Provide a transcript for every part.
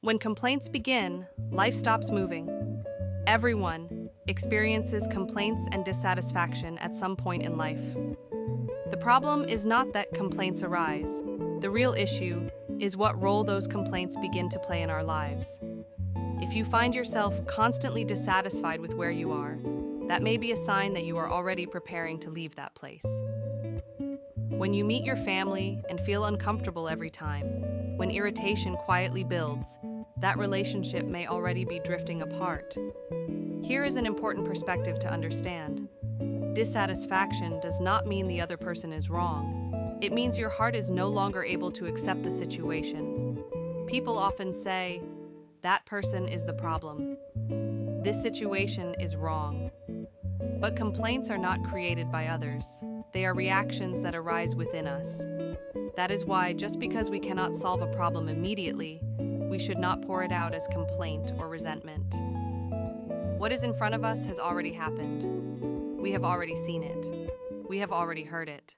When complaints begin, life stops moving. Everyone experiences complaints and dissatisfaction at some point in life. The problem is not that complaints arise. The real issue is what role those complaints begin to play in our lives. If you find yourself constantly dissatisfied with where you are, that may be a sign that you are already preparing to leave that place. When you meet your family and feel uncomfortable every time, when irritation quietly builds, that relationship may already be drifting apart. Here is an important perspective to understand. Dissatisfaction does not mean the other person is wrong. It means your heart is no longer able to accept the situation. People often say, "That person is the problem. This situation is wrong." But complaints are not created by others. They are reactions that arise within us. That is why, just because we cannot solve a problem immediately, we should not pour it out as complaint or resentment. What is in front of us has already happened. We have already seen it. We have already heard it.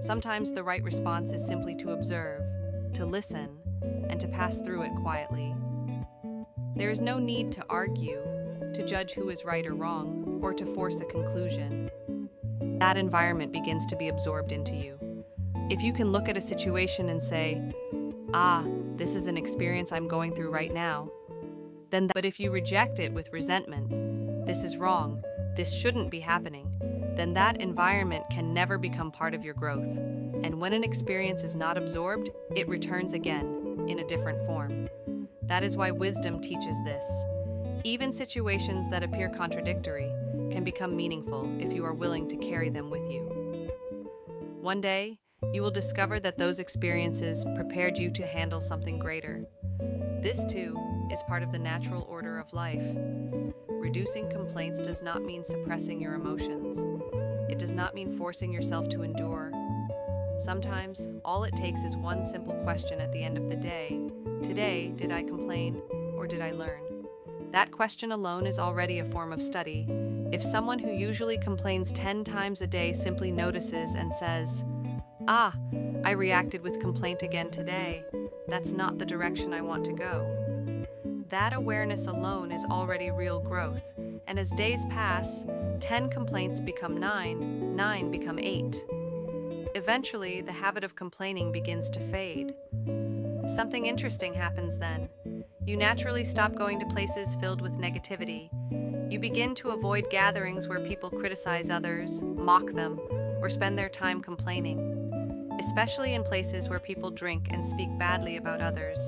Sometimes the right response is simply to observe, to listen, and to pass through it quietly. There is no need to argue, to judge who is right or wrong, or to force a conclusion. That environment begins to be absorbed into you. If you can look at a situation and say, this is an experience I'm going through right now, but if you reject it with resentment, this is wrong, this shouldn't be happening, then that environment can never become part of your growth. And when an experience is not absorbed, it returns again, in a different form. That is why wisdom teaches this. Even situations that appear contradictory can become meaningful if you are willing to carry them with you. One day, you will discover that those experiences prepared you to handle something greater. This, too, is part of the natural order of life. Reducing complaints does not mean suppressing your emotions. It does not mean forcing yourself to endure. Sometimes, all it takes is one simple question at the end of the day. Today, did I complain or did I learn? That question alone is already a form of study. If someone who usually complains 10 times a day simply notices and says, I reacted with complaint again today. That's not the direction I want to go. That awareness alone is already real growth. And as days pass, 10 complaints become 9, 9 become 8. Eventually, the habit of complaining begins to fade. Something interesting happens then. You naturally stop going to places filled with negativity. You begin to avoid gatherings where people criticize others, mock them, or spend their time complaining. Especially in places where people drink and speak badly about others.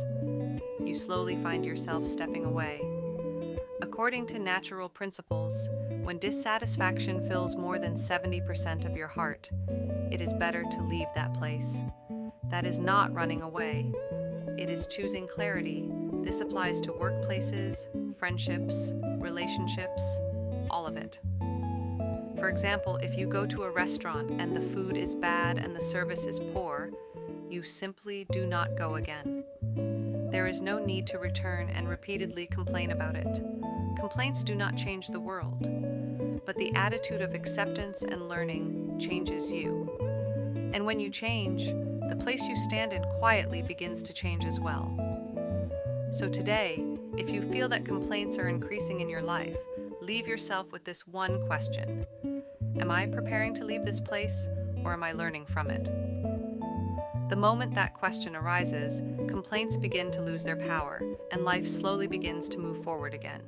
You slowly find yourself stepping away. According to natural principles, when dissatisfaction fills more than 70% of your heart, it is better to leave that place. That is not running away. It is choosing clarity. This applies to workplaces, friendships, relationships, all of it. For example, if you go to a restaurant and the food is bad and the service is poor, you simply do not go again. There is no need to return and repeatedly complain about it. Complaints do not change the world, but the attitude of acceptance and learning changes you. And when you change, the place you stand in quietly begins to change as well. So today, if you feel that complaints are increasing in your life, leave yourself with this one question. Am I preparing to leave this place, or am I learning from it? The moment that question arises, complaints begin to lose their power, and life slowly begins to move forward again.